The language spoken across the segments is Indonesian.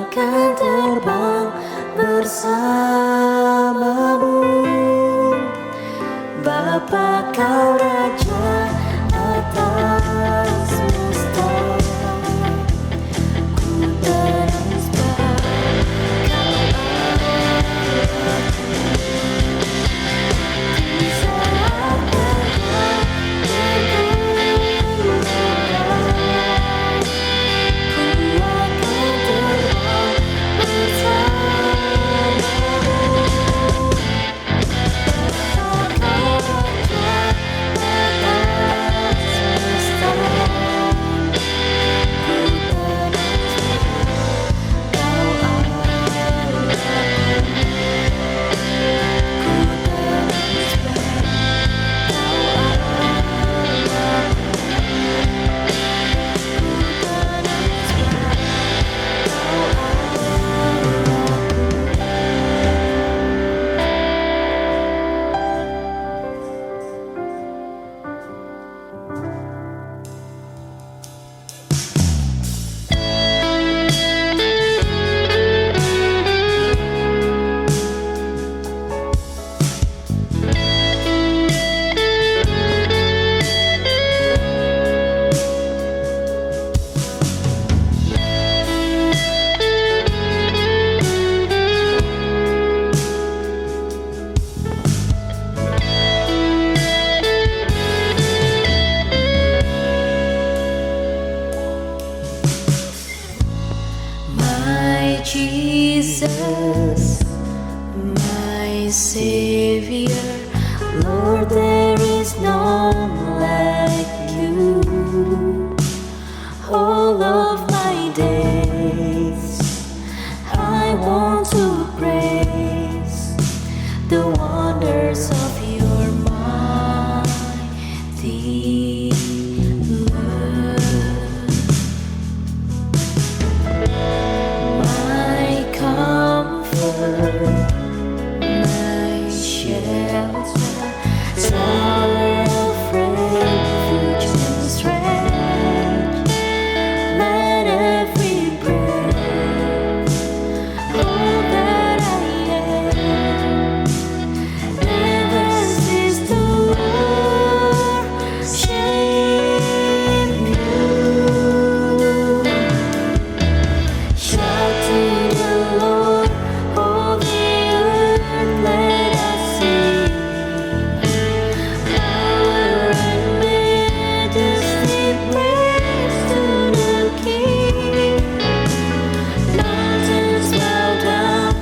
akan terbang bersamamu. Bapa kau Raja atas semesta, ku bernisbah kau Allahku. Di saat engkau bergurau, ku akan terbang bersamamu. Jesus, my Savior, Lord, there is none like you. All of my days, I want to praise the wonders of your mighty love. My shelter, tower of refuge and strength, let every breath, all that I am, never cease to worship you. Shout to the Lord, all the earth, let us sing. Power and majesty, praise to the King. Mountains bow down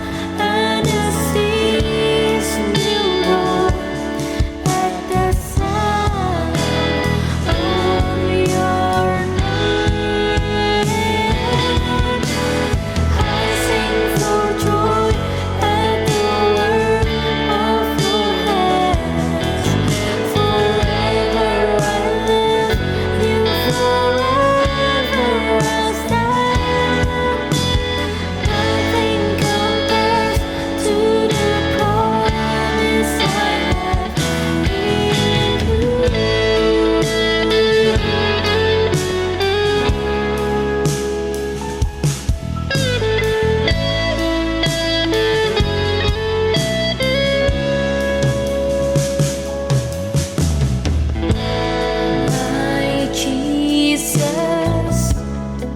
and the seas will roar at the sound of your name. I sing for joy at the work of your hands. Forever I live, you forever I stand. Nothing compares to the promise I have in you. My Jesus,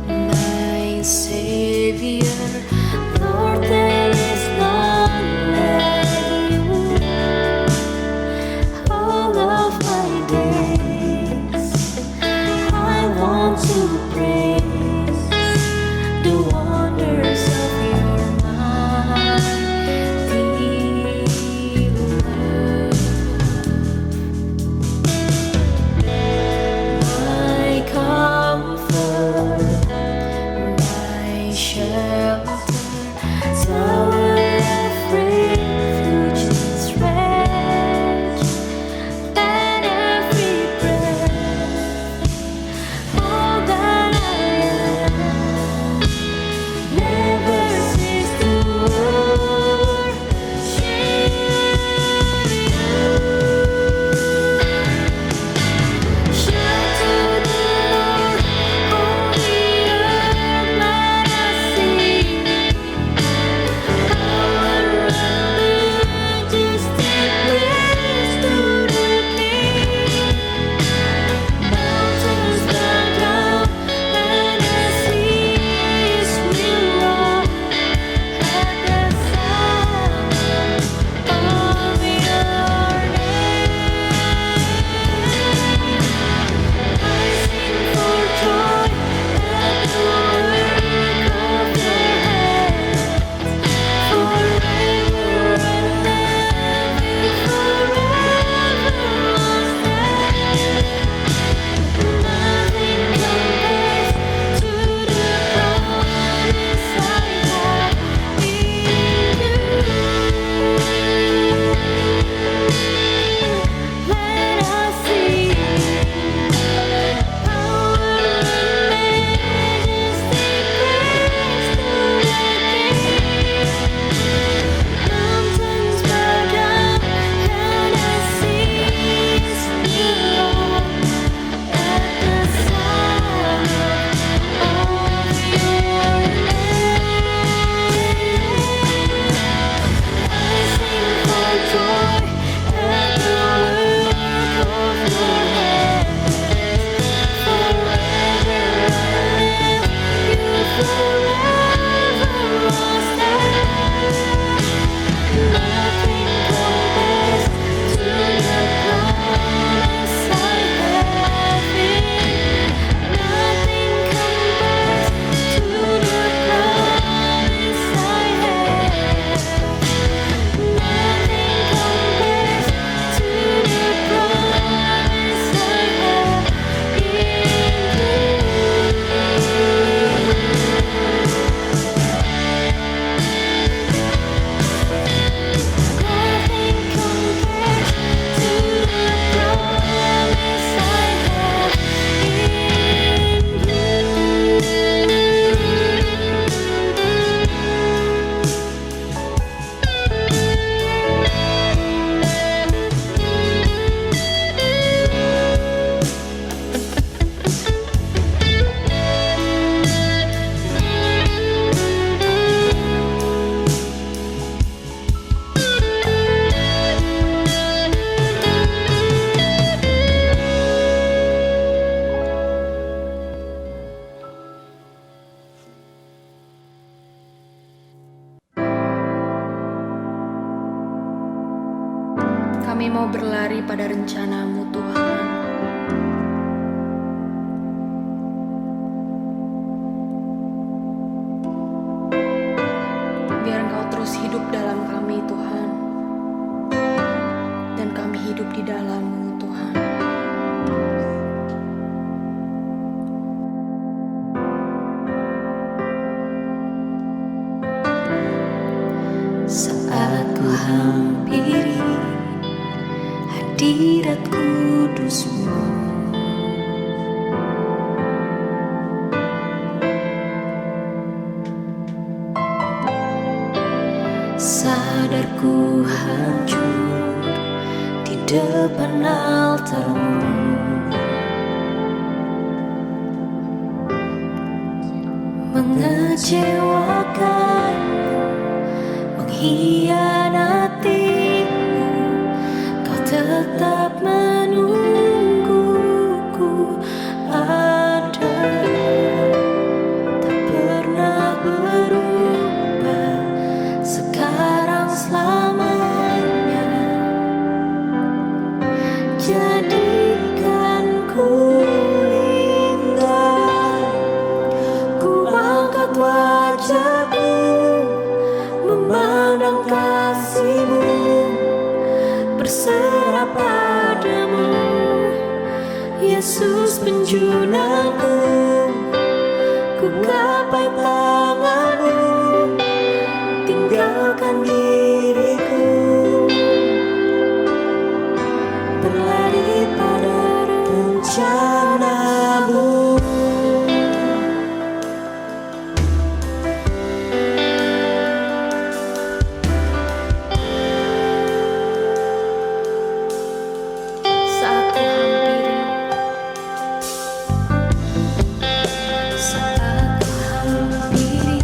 my Savior, Lord, there is none like you. All of my days, I want to praise the wonders of your mighty love. My comfort, my shelter, tower of refuge and strength, let every breath, all that I am, Kami mau berlari pada rencana-Mu, Tuhan. Biar Engkau terus hidup dalam kami, Tuhan. Dan kami hidup di dalam-Mu, Tuhan. Saat ku hampiri hadirat kudus-Mu, sadarku hancur di depan altar-Mu. Mengecewakan, mengkhianatimu, Kau tetap menungguku ada, tak pernah berubah, sekarang selamanya. Jadikan ku linggar, ku angkat wajahku memandang kasih-Mu, berserah padamu, Yesus penjunaku. Ku gapai tangan-Mu, tinggalkan diriku, berlari pada rencana-Mu. Saat ku hampiri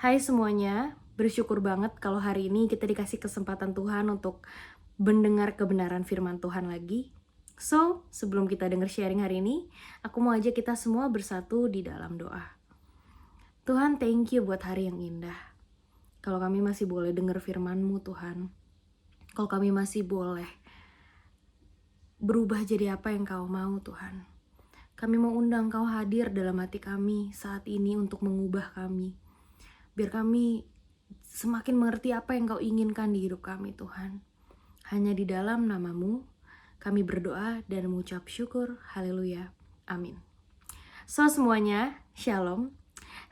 Hai semuanya, bersyukur banget kalau hari ini kita dikasih kesempatan Tuhan untuk mendengar kebenaran firman Tuhan lagi. So, sebelum kita dengar sharing hari ini, aku mau ajak kita semua bersatu di dalam doa. Tuhan, thank you buat hari yang indah. Kalau kami masih boleh dengar firman-Mu Tuhan, kalau kami masih boleh berubah jadi apa yang Kau mau Tuhan. Kami mau undang Kau hadir dalam hati kami saat ini untuk mengubah kami. Biar kami semakin mengerti apa yang Kau inginkan di hidup kami Tuhan. Hanya di dalam nama-Mu kami berdoa dan mengucap syukur. Haleluya. Amin. So semuanya, Shalom.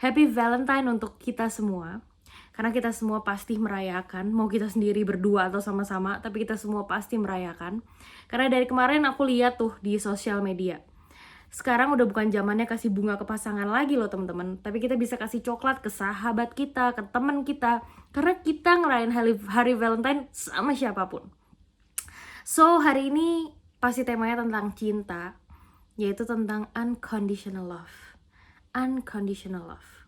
Happy Valentine untuk kita semua. Karena kita semua pasti merayakan, mau kita sendiri berdua atau sama-sama, tapi kita semua pasti merayakan. Karena dari kemarin aku lihat tuh di sosial media. Sekarang udah bukan zamannya kasih bunga ke pasangan lagi loh teman-teman, tapi kita bisa kasih coklat ke sahabat kita, ke teman kita, karena kita ngerayain hari Valentine sama siapapun. So hari ini pasti temanya tentang cinta, yaitu tentang unconditional love. Unconditional love.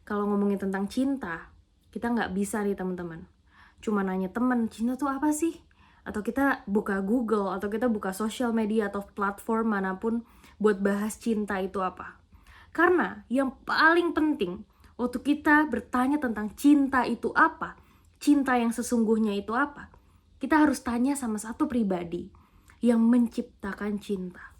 Kalau ngomongin tentang cinta, kita nggak bisa nih teman-teman cuma nanya temen, cinta tuh apa sih? Atau kita buka Google, atau kita buka sosial media atau platform manapun buat bahas cinta itu apa. Karena yang paling penting waktu kita bertanya tentang cinta itu apa, cinta yang sesungguhnya itu apa, kita harus tanya sama satu pribadi yang menciptakan cinta.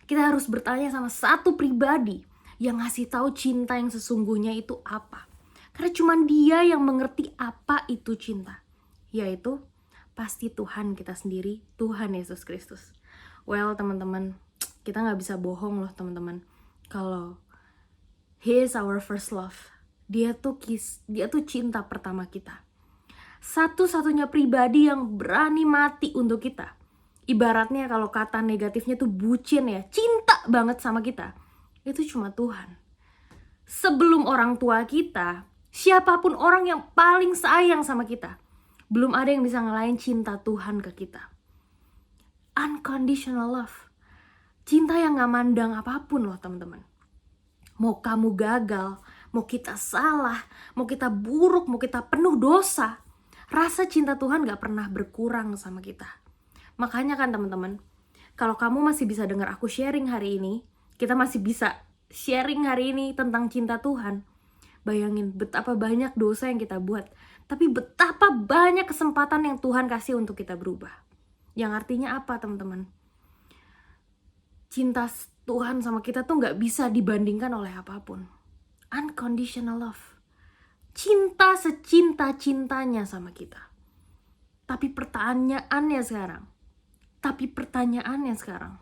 Kita harus bertanya sama satu pribadi yang ngasih tahu cinta yang sesungguhnya itu apa. Karena cuma Dia yang mengerti apa itu cinta, yaitu pasti Tuhan kita sendiri, Tuhan Yesus Kristus. Well teman-teman, kita gak bisa bohong loh teman-teman, kalau He is our first love. Dia tuh cinta pertama kita. Satu-satunya pribadi yang berani mati untuk kita. Ibaratnya kalau kata negatifnya tuh bucin ya, cinta banget sama kita. Itu cuma Tuhan. Sebelum orang tua kita, siapapun orang yang paling sayang sama kita, belum ada yang bisa ngelain cinta Tuhan ke kita. Unconditional love. Cinta yang gak mandang apapun loh teman-teman. Mau kamu gagal, mau kita salah, mau kita buruk, mau kita penuh dosa, rasa cinta Tuhan gak pernah berkurang sama kita. Makanya kan teman-teman, kalau kamu masih bisa dengar aku sharing hari ini, kita masih bisa sharing hari ini tentang cinta Tuhan. Bayangin betapa banyak dosa yang kita buat, tapi betapa banyak kesempatan yang Tuhan kasih untuk kita berubah. Yang artinya apa teman-teman? Cinta Tuhan sama kita tuh gak bisa dibandingkan oleh apapun. Unconditional love. Cinta secinta-cintanya sama kita. Tapi pertanyaannya sekarang,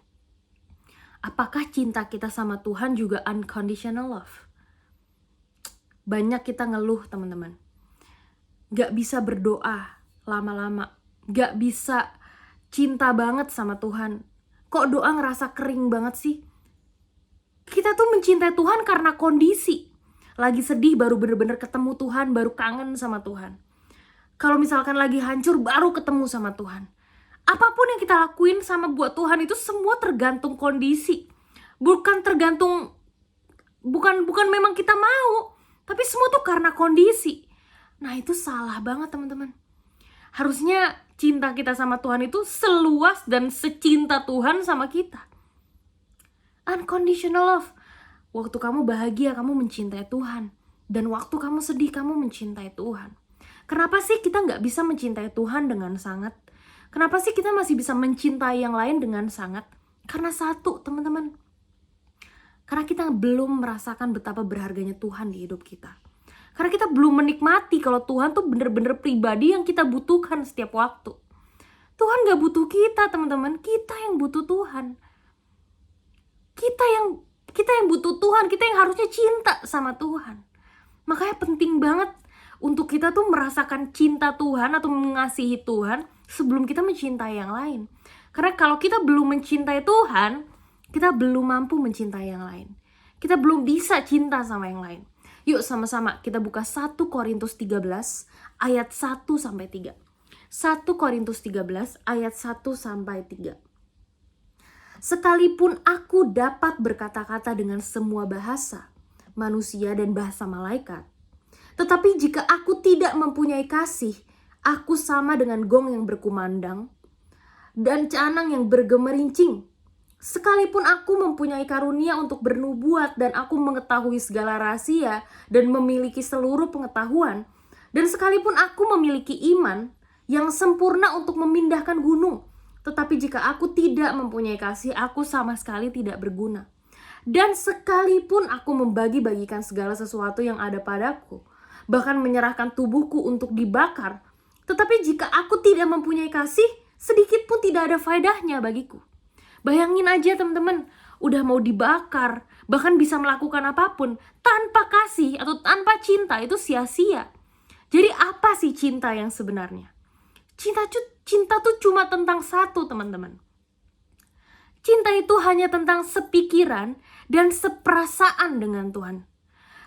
apakah cinta kita sama Tuhan juga unconditional love? Banyak kita ngeluh teman-teman, gak bisa berdoa lama-lama, gak bisa cinta banget sama Tuhan. Kok doa ngerasa kering banget sih? Kita tuh mencintai Tuhan karena kondisi. Lagi sedih baru bener-bener ketemu Tuhan, baru kangen sama Tuhan. Kalau misalkan lagi hancur baru ketemu sama Tuhan. Apapun yang kita lakuin sama buat Tuhan itu semua tergantung kondisi. Bukan memang kita mau, tapi semua tuh karena kondisi. Nah itu salah banget teman-teman. Harusnya cinta kita sama Tuhan itu seluas dan secinta Tuhan sama kita. Unconditional love. Waktu kamu bahagia kamu mencintai Tuhan, dan waktu kamu sedih kamu mencintai Tuhan. Kenapa sih kita gak bisa mencintai Tuhan dengan sangat? Kenapa sih kita masih bisa mencintai yang lain dengan sangat? Karena satu teman-teman, karena kita belum merasakan betapa berharganya Tuhan di hidup kita. Karena kita belum menikmati kalau Tuhan tuh bener-bener pribadi yang kita butuhkan setiap waktu. Tuhan gak butuh kita teman-teman, kita yang butuh Tuhan. Kita yang butuh Tuhan, kita yang harusnya cinta sama Tuhan. Makanya penting banget untuk kita tuh merasakan cinta Tuhan atau mengasihi Tuhan sebelum kita mencintai yang lain. Karena kalau kita belum mencintai Tuhan, kita belum mampu mencintai yang lain. Kita belum bisa cinta sama yang lain. Yuk sama-sama kita buka 1 Korintus 13 ayat 1-3. 1 Korintus 13 ayat 1-3. Sekalipun aku dapat berkata-kata dengan semua bahasa manusia dan bahasa malaikat. Tetapi jika aku tidak mempunyai kasih, aku sama dengan gong yang berkumandang dan canang yang bergemerincing. Sekalipun aku mempunyai karunia untuk bernubuat dan aku mengetahui segala rahasia dan memiliki seluruh pengetahuan, dan sekalipun aku memiliki iman yang sempurna untuk memindahkan gunung, tetapi jika aku tidak mempunyai kasih, aku sama sekali tidak berguna. Dan sekalipun aku membagi-bagikan segala sesuatu yang ada padaku, bahkan menyerahkan tubuhku untuk dibakar, tetapi jika aku tidak mempunyai kasih, sedikit pun tidak ada faedahnya bagiku. Bayangin aja teman-teman, udah mau dibakar, bahkan bisa melakukan apapun, tanpa kasih atau tanpa cinta itu sia-sia. Jadi apa sih cinta yang sebenarnya? Cinta tuh cuma tentang satu teman-teman. Cinta itu hanya tentang sepikiran dan seperasaan dengan Tuhan.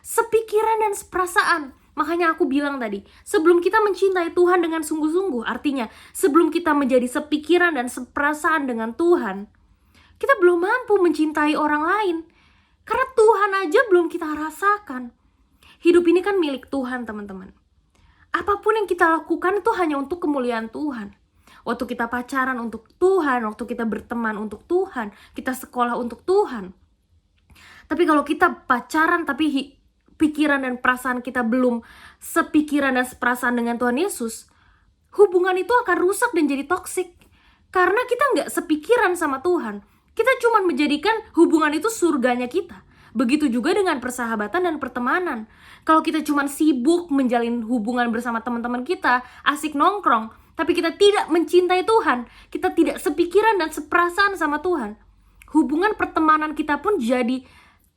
Sepikiran dan seperasaan. Makanya aku bilang tadi, sebelum kita mencintai Tuhan dengan sungguh-sungguh, artinya sebelum kita menjadi sepikiran dan seperasaan dengan Tuhan, kita belum mampu mencintai orang lain. Karena Tuhan aja belum kita rasakan. Hidup ini kan milik Tuhan teman-teman. Apapun yang kita lakukan itu hanya untuk kemuliaan Tuhan. Waktu kita pacaran untuk Tuhan, waktu kita berteman untuk Tuhan, kita sekolah untuk Tuhan. Tapi kalau kita pacaran tapi pikiran dan perasaan kita belum sepikiran dan seperasaan dengan Tuhan Yesus, hubungan itu akan rusak dan jadi toksik. Karena kita nggak sepikiran sama Tuhan. Kita cuma menjadikan hubungan itu surganya kita. Begitu juga dengan persahabatan dan pertemanan. Kalau kita cuma sibuk menjalin hubungan bersama teman-teman kita, asik nongkrong, tapi kita tidak mencintai Tuhan, kita tidak sepikiran dan seperasaan sama Tuhan, hubungan pertemanan kita pun jadi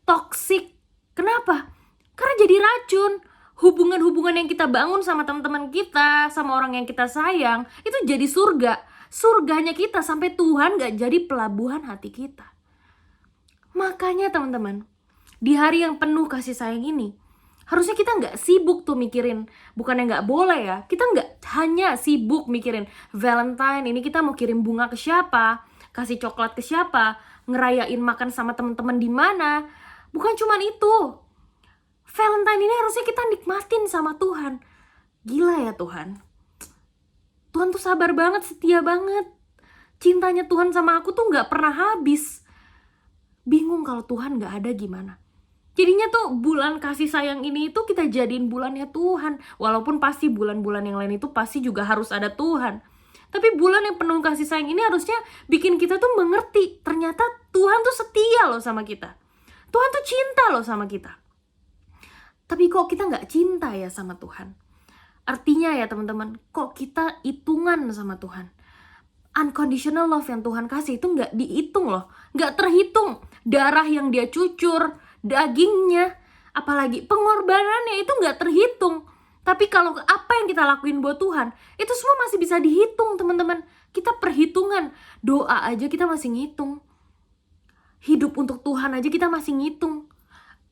toksik. Kenapa? Karena jadi racun. Hubungan-hubungan yang kita bangun sama teman-teman kita, sama orang yang kita sayang, itu jadi surga. Surganya kita sampai Tuhan gak jadi pelabuhan hati kita. Makanya teman-teman, di hari yang penuh kasih sayang ini, harusnya kita gak sibuk tuh mikirin, bukannya gak boleh ya, kita gak hanya sibuk mikirin Valentine ini kita mau kirim bunga ke siapa, kasih coklat ke siapa, ngerayain makan sama teman-teman di mana. Bukan cuman itu. Valentine ini harusnya kita nikmatin sama Tuhan. Gila ya Tuhan. Tuhan tuh sabar banget, setia banget. Cintanya Tuhan sama aku tuh gak pernah habis. Bingung kalau Tuhan gak ada gimana. Jadinya tuh bulan kasih sayang ini itu kita jadiin bulannya Tuhan. Walaupun pasti bulan-bulan yang lain itu pasti juga harus ada Tuhan. Tapi bulan yang penuh kasih sayang ini harusnya bikin kita tuh mengerti. Ternyata Tuhan tuh setia loh sama kita. Tuhan tuh cinta loh sama kita. Tapi kok kita gak cinta ya sama Tuhan? Artinya ya teman-teman, kok kita hitungan sama Tuhan? Unconditional love yang Tuhan kasih itu gak dihitung loh. Gak terhitung. Darah yang dia cucur, dagingnya, apalagi pengorbanannya itu gak terhitung. Tapi kalau apa yang kita lakuin buat Tuhan, itu semua masih bisa dihitung teman-teman. Kita perhitungan. Doa aja kita masih ngitung. Hidup untuk Tuhan aja kita masih ngitung.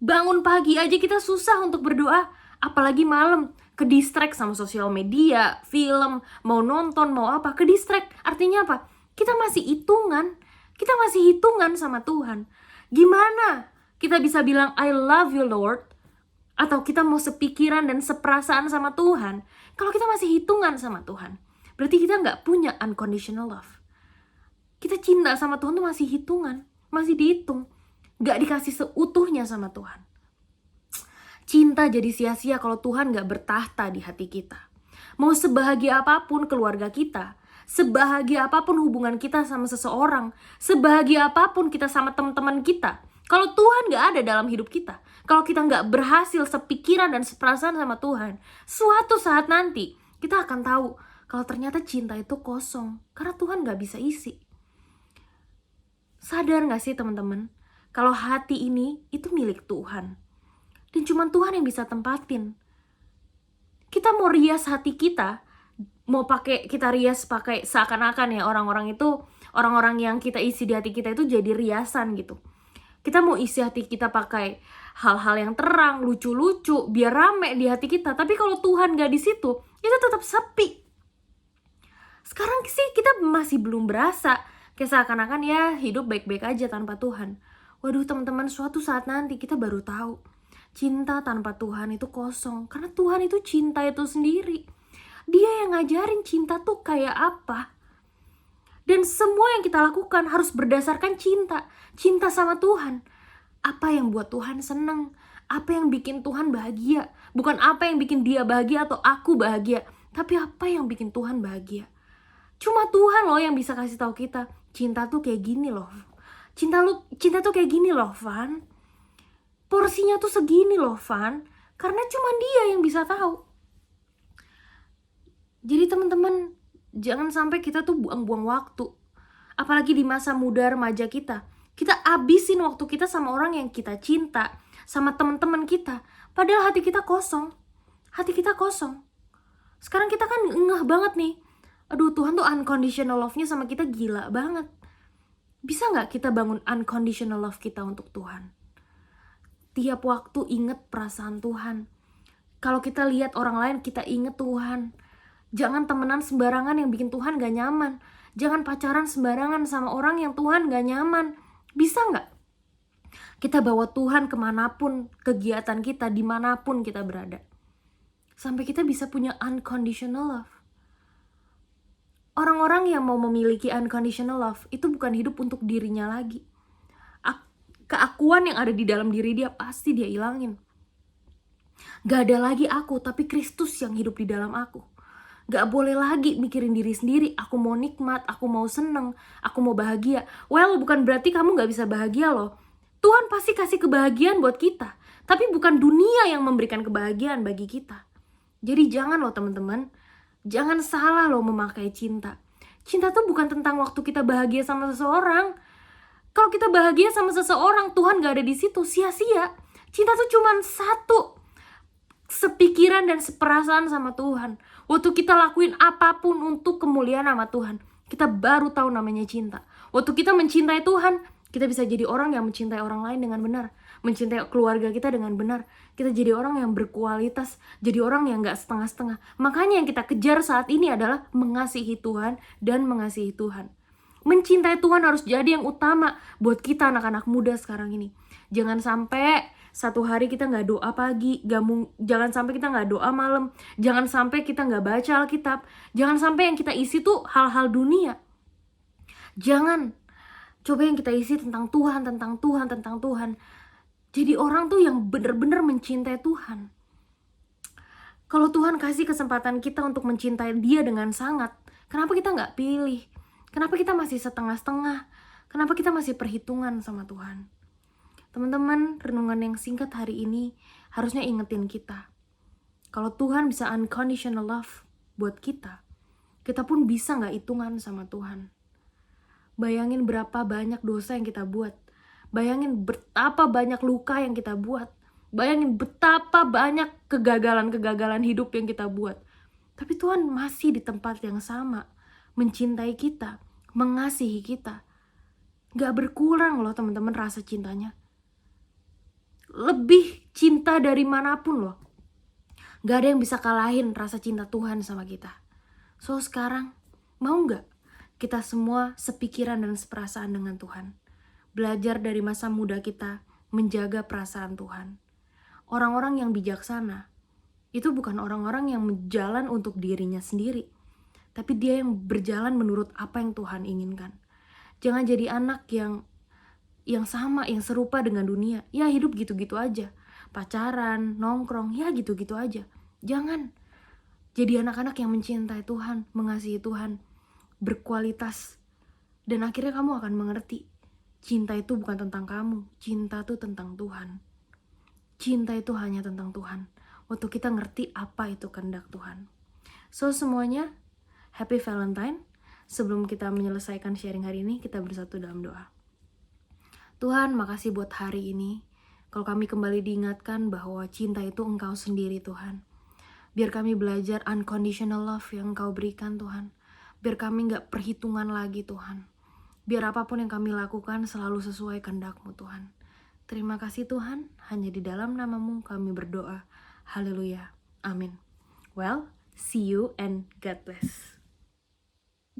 Bangun pagi aja kita susah untuk berdoa, apalagi malam. Ke-distract sama sosial media, film, mau nonton, mau apa, ke-distract. Artinya apa? Kita masih hitungan. Kita masih hitungan sama Tuhan. Gimana kita bisa bilang I love you Lord? Atau kita mau sepikiran dan seperasaan sama Tuhan kalau kita masih hitungan sama Tuhan? Berarti kita gak punya unconditional love. Kita cinta sama Tuhan tuh masih hitungan, masih dihitung, gak dikasih seutuhnya sama Tuhan. Cinta jadi sia-sia kalau Tuhan gak bertahta di hati kita. Mau sebahagia apapun keluarga kita, sebahagia apapun hubungan kita sama seseorang, sebahagia apapun kita sama teman-teman kita, kalau Tuhan gak ada dalam hidup kita, kalau kita gak berhasil sepikiran dan seperasaan sama Tuhan, suatu saat nanti kita akan tahu kalau ternyata cinta itu kosong, karena Tuhan gak bisa isi. Sadar gak sih teman-teman, kalau hati ini itu milik Tuhan. Dan cuma Tuhan yang bisa tempatin. Kita mau rias hati kita, kita rias pakai seakan-akan ya orang-orang yang kita isi di hati kita itu jadi riasan gitu. Kita mau isi hati kita pakai hal-hal yang terang, lucu-lucu, biar rame di hati kita. Tapi kalau Tuhan gak di situ, itu tetap sepi. Sekarang sih kita masih belum berasa, kayak seakan-akan ya hidup baik-baik aja tanpa Tuhan. Waduh teman-teman, suatu saat nanti kita baru tahu. Cinta tanpa Tuhan itu kosong, karena Tuhan itu cinta itu sendiri. Dia yang ngajarin cinta tuh kayak apa. Dan semua yang kita lakukan harus berdasarkan cinta. Cinta sama Tuhan. Apa yang buat Tuhan seneng? Apa yang bikin Tuhan bahagia? Bukan apa yang bikin dia bahagia atau aku bahagia, tapi apa yang bikin Tuhan bahagia. Cuma Tuhan loh yang bisa kasih tahu kita, cinta tuh kayak gini loh. Cinta tuh kayak gini loh, Van. Porsinya tuh segini loh, Van. Karena cuma dia yang bisa tahu. Jadi teman-teman, jangan sampai kita tuh buang-buang waktu. Apalagi di masa muda remaja kita. Kita abisin waktu kita sama orang yang kita cinta, sama teman-teman kita. Padahal hati kita kosong. Hati kita kosong. Sekarang kita kan ngeh banget nih. Aduh, Tuhan tuh unconditional love-nya sama kita gila banget. Bisa gak kita bangun unconditional love kita untuk Tuhan? Tiap waktu inget perasaan Tuhan. Kalau kita lihat orang lain, kita inget Tuhan. Jangan temenan sembarangan yang bikin Tuhan gak nyaman. Jangan pacaran sembarangan sama orang yang Tuhan gak nyaman. Bisa gak kita bawa Tuhan kemanapun kegiatan kita, dimanapun kita berada, sampai kita bisa punya unconditional love. Orang-orang yang mau memiliki unconditional love itu bukan hidup untuk dirinya lagi. Keakuan yang ada di dalam diri dia pasti dia ilangin. Gak ada lagi aku, tapi Kristus yang hidup di dalam aku. Gak boleh lagi mikirin diri sendiri. Aku mau nikmat, aku mau seneng, aku mau bahagia. Well, bukan berarti kamu gak bisa bahagia loh. Tuhan pasti kasih kebahagiaan buat kita. Tapi bukan dunia yang memberikan kebahagiaan bagi kita. Jadi jangan loh teman-teman. Jangan salah loh memakai cinta. Cinta tuh bukan tentang waktu kita bahagia sama seseorang. Kalau kita bahagia sama seseorang, Tuhan gak ada di situ, sia-sia. Cinta tuh cuman satu. Sepikiran dan seperasaan sama Tuhan. Waktu kita lakuin apapun untuk kemuliaan nama Tuhan, kita baru tahu namanya cinta. Waktu kita mencintai Tuhan, kita bisa jadi orang yang mencintai orang lain dengan benar. Mencintai keluarga kita dengan benar. Kita jadi orang yang berkualitas. Jadi orang yang gak setengah-setengah. Makanya yang kita kejar saat ini adalah mengasihi Tuhan dan mengasihi Tuhan. Mencintai Tuhan harus jadi yang utama buat kita anak-anak muda sekarang ini. Jangan sampai satu hari kita gak doa pagi, jangan sampai kita gak doa malam, jangan sampai kita gak baca Alkitab, jangan sampai yang kita isi tuh hal-hal dunia. Jangan. Coba yang kita isi tentang Tuhan, tentang Tuhan, tentang Tuhan. Jadi orang tuh yang bener-bener mencintai Tuhan. Kalau Tuhan kasih kesempatan kita untuk mencintai Dia dengan sangat, kenapa kita gak pilih? Kenapa kita masih setengah-setengah? Kenapa kita masih perhitungan sama Tuhan? Teman-teman, renungan yang singkat hari ini harusnya ingetin kita. Kalau Tuhan bisa unconditional love buat kita, kita pun bisa gak hitungan sama Tuhan. Bayangin berapa banyak dosa yang kita buat. Bayangin betapa banyak luka yang kita buat. Bayangin betapa banyak kegagalan-kegagalan hidup yang kita buat. Tapi Tuhan masih di tempat yang sama, mencintai kita, mengasihi kita. Gak berkurang loh teman-teman rasa cintanya. Lebih cinta dari manapun loh. Gak ada yang bisa kalahin rasa cinta Tuhan sama kita. So sekarang, mau gak kita semua sepikiran dan seperasaan dengan Tuhan? Belajar dari masa muda kita menjaga perasaan Tuhan. Orang-orang yang bijaksana itu bukan orang-orang yang berjalan untuk dirinya sendiri, tapi dia yang berjalan menurut apa yang Tuhan inginkan. Jangan jadi anak yang sama, yang serupa dengan dunia. Ya hidup gitu-gitu aja. Pacaran, nongkrong, ya gitu-gitu aja. Jangan. Jadi anak-anak yang mencintai Tuhan, mengasihi Tuhan, berkualitas. Dan akhirnya kamu akan mengerti, cinta itu bukan tentang kamu. Cinta itu tentang Tuhan. Cinta itu hanya tentang Tuhan. Waktu kita ngerti apa itu kehendak Tuhan. So semuanya, Happy Valentine. Sebelum kita menyelesaikan sharing hari ini, kita bersatu dalam doa. Tuhan, makasih buat hari ini. Kalau kami kembali diingatkan bahwa cinta itu Engkau sendiri, Tuhan. Biar kami belajar unconditional love yang Engkau berikan, Tuhan. Biar kami gak perhitungan lagi, Tuhan. Biar apapun yang kami lakukan selalu sesuai kehendak-Mu, Tuhan. Terima kasih, Tuhan. Hanya di dalam nama-Mu kami berdoa. Haleluya. Amin. Well, see you and God bless.